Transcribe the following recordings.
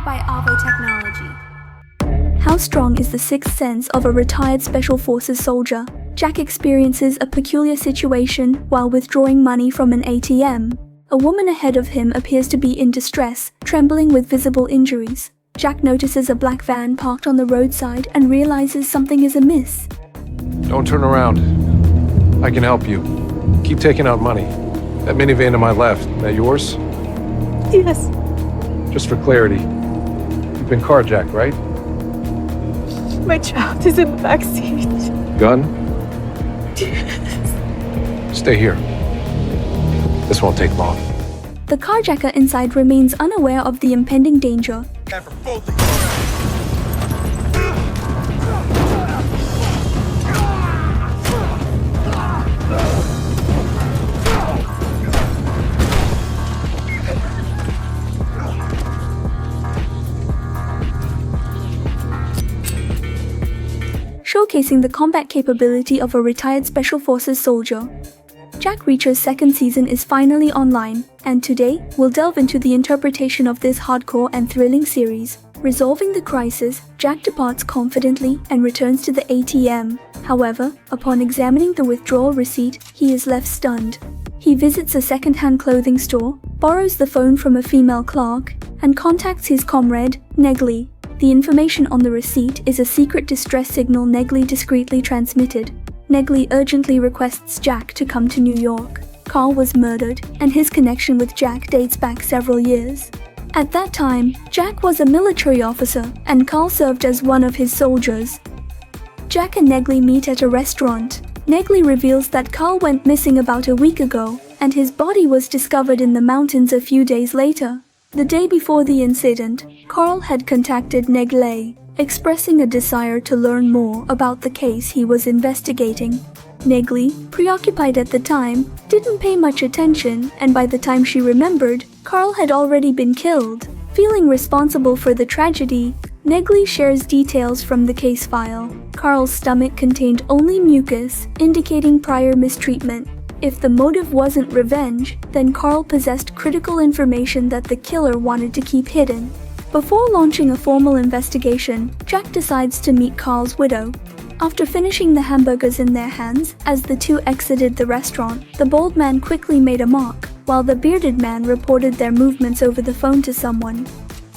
by Avo Technology. How strong is the sixth sense of a retired Special Forces soldier? Jack experiences a peculiar situation while withdrawing money from an ATM. A woman ahead of him appears to be in distress, trembling with visible injuries. Jack notices a black van parked on the roadside and realizes something is amiss. Don't turn around. I can help you. Keep taking out money. That minivan to my left, that yours? Yes. Just for clarity, you've been carjacked, right? My child is in the back seat. Gun? Stay here. This won't take long. The carjacker inside remains unaware of the impending danger. Showcasing the combat capability of a retired Special Forces soldier. Jack Reacher's second season is finally online, and today we'll delve into the interpretation of this hardcore and thrilling series. Resolving the crisis, Jack departs confidently and returns to the ATM. However, upon examining the withdrawal receipt, he is left stunned. He visits a second-hand clothing store, borrows the phone from a female clerk, and contacts his comrade, Negley. The information on the receipt is a secret distress signal Negley discreetly transmitted. Negley urgently requests Jack to come to New York. Carl was murdered, and his connection with Jack dates back several years. At that time, Jack was a military officer, and Carl served as one of his soldiers. Jack and Negley meet at a restaurant. Negley reveals that Carl went missing about a week ago, and his body was discovered in the mountains a few days later. The day before the incident, Carl had contacted Negley, expressing a desire to learn more about the case he was investigating. Negley, preoccupied at the time, didn't pay much attention, and by the time she remembered, Carl had already been killed. Feeling responsible for the tragedy, Negley shares details from the case file. Carl's stomach contained only mucus, indicating prior mistreatment. If the motive wasn't revenge, then Carl possessed critical information that the killer wanted to keep hidden. Before launching a formal investigation, Jack decides to meet Carl's widow. After finishing the hamburgers in their hands, as the two exited the restaurant, the bald man quickly made a mark, while the bearded man reported their movements over the phone to someone.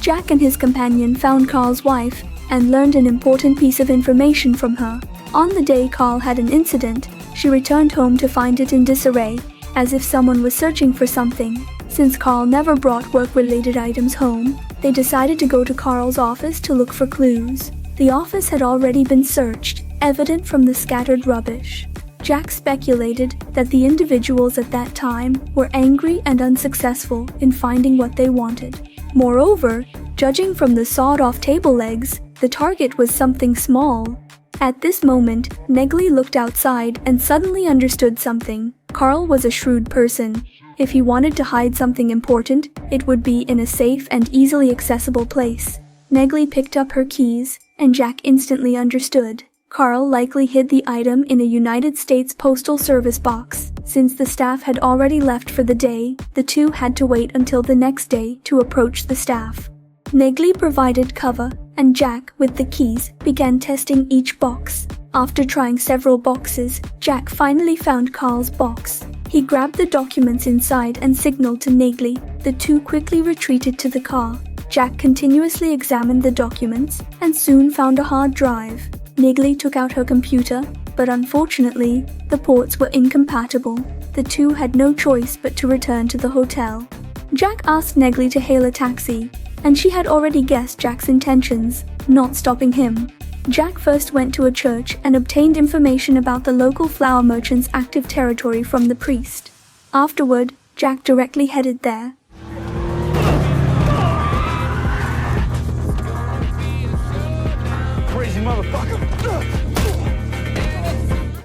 Jack and his companion found Carl's wife and learned an important piece of information from her. On the day Carl had an incident, she returned home to find it in disarray, as if someone was searching for something. Since Carl never brought work-related items home, they decided to go to Carl's office to look for clues. The office had already been searched, evident from the scattered rubbish. Jack speculated that the individuals at that time were angry and unsuccessful in finding what they wanted. Moreover, judging from the sawed-off table legs, the target was something small. At this moment, Negley looked outside and suddenly understood something. Carl was a shrewd person. If he wanted to hide something important, it would be in a safe and easily accessible place. Negley picked up her keys, and Jack instantly understood. Carl likely hid the item in a United States Postal Service box. Since the staff had already left for the day, the two had to wait until the next day to approach the staff. Negley provided cover, and Jack, with the keys, began testing each box. After trying several boxes, Jack finally found Carl's box. He grabbed the documents inside and signaled to Negley. The two quickly retreated to the car. Jack continuously examined the documents and soon found a hard drive. Negley took out her computer, but unfortunately, the ports were incompatible. The two had no choice but to return to the hotel. Jack asked Negley to hail a taxi, and she had already guessed Jack's intentions, not stopping him. Jack first went to a church and obtained information about the local flower merchant's active territory from the priest. Afterward, Jack directly headed there. Crazy motherfucker!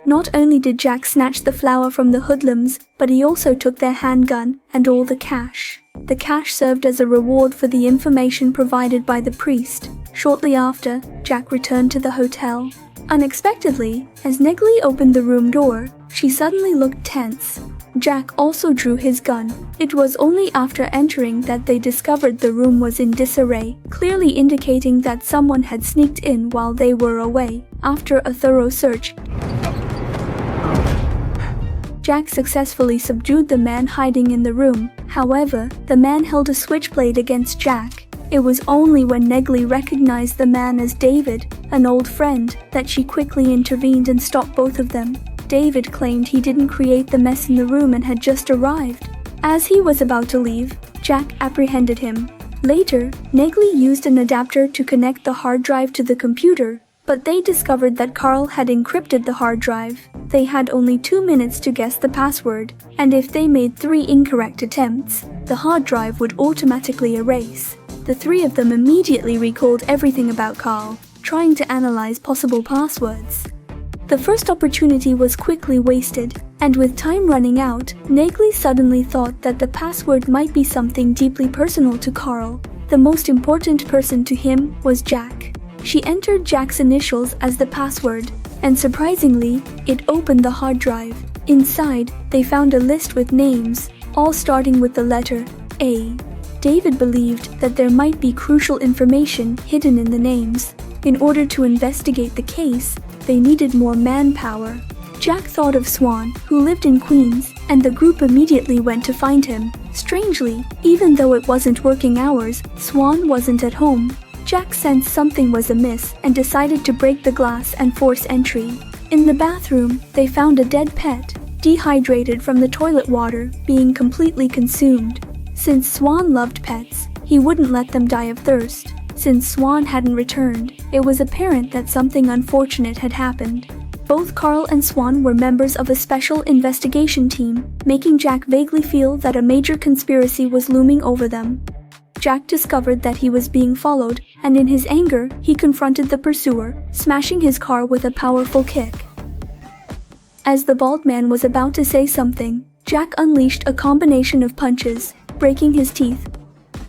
Not only did Jack snatch the flower from the hoodlums, but he also took their handgun and all the cash. The cash served as a reward for the information provided by the priest. Shortly after, Jack returned to the hotel. Unexpectedly, as Negley opened the room door, she suddenly looked tense. Jack also drew his gun. It was only after entering that they discovered the room was in disarray, clearly indicating that someone had sneaked in while they were away. After a thorough search, Jack successfully subdued the man hiding in the room. However, the man held a switchblade against Jack. It was only when Negley recognized the man as David, an old friend, that she quickly intervened and stopped both of them. David claimed he didn't create the mess in the room and had just arrived. As he was about to leave, Jack apprehended him. Later, Negley used an adapter to connect the hard drive to the computer, but they discovered that Carl had encrypted the hard drive. They had only 2 minutes to guess the password, and if they made 3 incorrect attempts, the hard drive would automatically erase. The 3 of them immediately recalled everything about Carl, trying to analyze possible passwords. The first opportunity was quickly wasted, and with time running out, Negley suddenly thought that the password might be something deeply personal to Carl. The most important person to him was Jack. She entered Jack's initials as the password, and surprisingly, it opened the hard drive. Inside, they found a list with names, all starting with the letter A. David believed that there might be crucial information hidden in the names. In order to investigate the case, they needed more manpower. Jack thought of Swan, who lived in Queens, and the group immediately went to find him. Strangely, even though it wasn't working hours, Swan wasn't at home. Jack sensed something was amiss and decided to break the glass and force entry. In the bathroom, they found a dead pet, dehydrated from the toilet water, being completely consumed. Since Swan loved pets, he wouldn't let them die of thirst. Since Swan hadn't returned, it was apparent that something unfortunate had happened. Both Carl and Swan were members of a special investigation team, making Jack vaguely feel that a major conspiracy was looming over them. Jack discovered that he was being followed, and in his anger, he confronted the pursuer, smashing his car with a powerful kick. As the bald man was about to say something, Jack unleashed a combination of punches, breaking his teeth.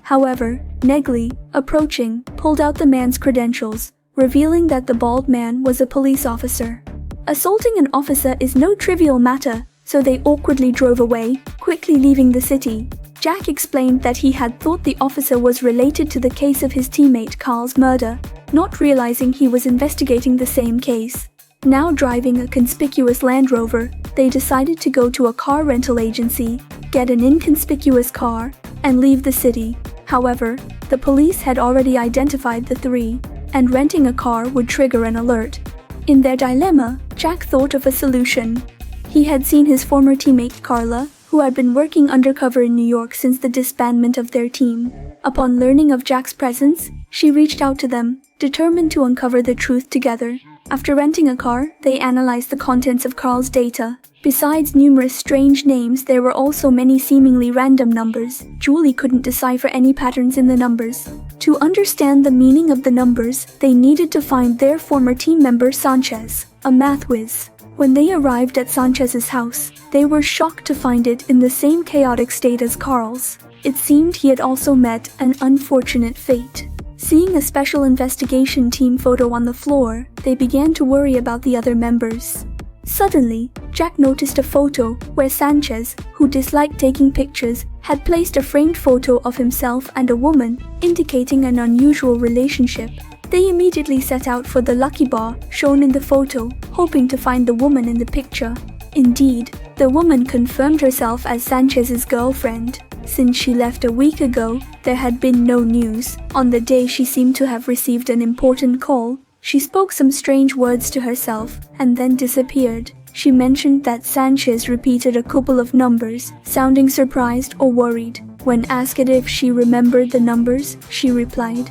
However, Negley, approaching, pulled out the man's credentials, revealing that the bald man was a police officer. Assaulting an officer is no trivial matter, so they awkwardly drove away, quickly leaving the city. Jack explained that he had thought the officer was related to the case of his teammate Carl's murder, not realizing he was investigating the same case. Now driving a conspicuous Land Rover, they decided to go to a car rental agency, get an inconspicuous car, and leave the city. However, the police had already identified the 3, and renting a car would trigger an alert. In their dilemma, Jack thought of a solution. He had seen his former teammate Carla, who had been working undercover in New York since the disbandment of their team. Upon learning of Jack's presence, she reached out to them, determined to uncover the truth together. After renting a car, they analyzed the contents of Carl's data. Besides numerous strange names, there were also many seemingly random numbers. Julie couldn't decipher any patterns in the numbers. To understand the meaning of the numbers, they needed to find their former team member Sanchez, a math whiz. When they arrived at Sanchez's house, they were shocked to find it in the same chaotic state as Carl's. It seemed he had also met an unfortunate fate. Seeing a special investigation team photo on the floor, they began to worry about the other members. Suddenly, Jack noticed a photo where Sanchez, who disliked taking pictures, had placed a framed photo of himself and a woman, indicating an unusual relationship. They immediately set out for the lucky bar shown in the photo, hoping to find the woman in the picture. Indeed, the woman confirmed herself as Sanchez's girlfriend. Since she left a week ago, there had been no news. On the day she seemed to have received an important call, she spoke some strange words to herself and then disappeared. She mentioned that Sanchez repeated a couple of numbers, sounding surprised or worried. When asked if she remembered the numbers, she replied,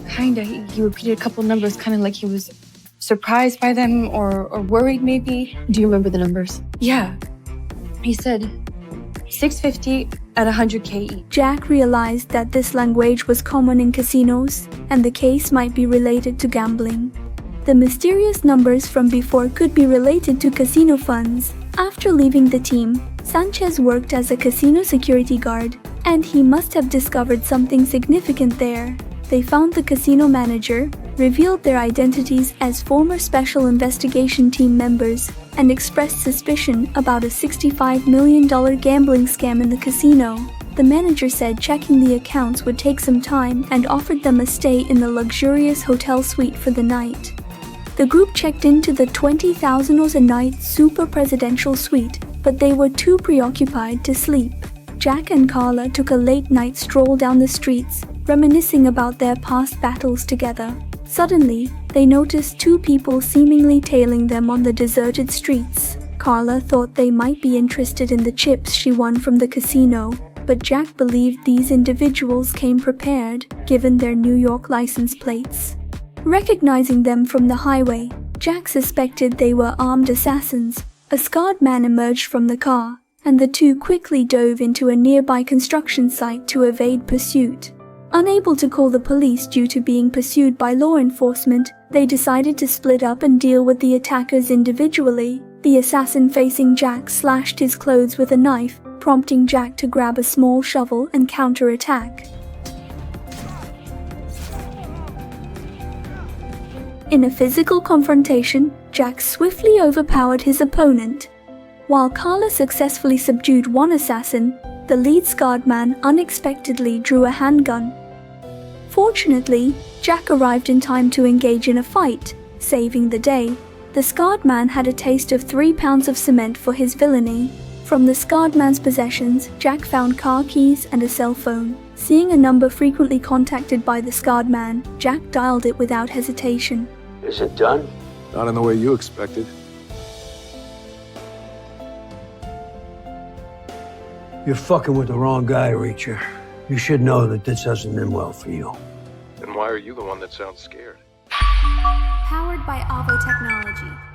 Kinda. He repeated a couple numbers, kind of like he was surprised by them or worried maybe. Do you remember the numbers? Yeah. He said 650 at 100K each. Jack realized that this language was common in casinos, and the case might be related to gambling. The mysterious numbers from before could be related to casino funds. After leaving the team, Sanchez worked as a casino security guard, and he must have discovered something significant there. They found the casino manager, revealed their identities as former Special Investigation Team members and expressed suspicion about a $65 million gambling scam in the casino. The manager said checking the accounts would take some time and offered them a stay in the luxurious hotel suite for the night. The group checked into the $20,000 a night super presidential suite, but they were too preoccupied to sleep. Jack and Carla took a late-night stroll down the streets, reminiscing about their past battles together. Suddenly, they noticed two people seemingly tailing them on the deserted streets. Carla thought they might be interested in the chips she won from the casino, but Jack believed these individuals came prepared, given their New York license plates. Recognizing them from the highway, Jack suspected they were armed assassins. A scarred man emerged from the car, and the two quickly dove into a nearby construction site to evade pursuit. Unable to call the police due to being pursued by law enforcement, they decided to split up and deal with the attackers individually. The assassin facing Jack slashed his clothes with a knife, prompting Jack to grab a small shovel and counterattack. In a physical confrontation, Jack swiftly overpowered his opponent. While Carla successfully subdued one assassin, the lead scarred man unexpectedly drew a handgun. Fortunately, Jack arrived in time to engage in a fight, saving the day. The scarred man had a taste of 3 pounds of cement for his villainy. From the scarred man's possessions, Jack found car keys and a cell phone. Seeing a number frequently contacted by the scarred man, Jack dialed it without hesitation. Is it done? Not in the way you expected. You're fucking with the wrong guy, Reacher. You should know that this hasn't been well for you. Then why are you the one that sounds scared? Powered by Avo Technology.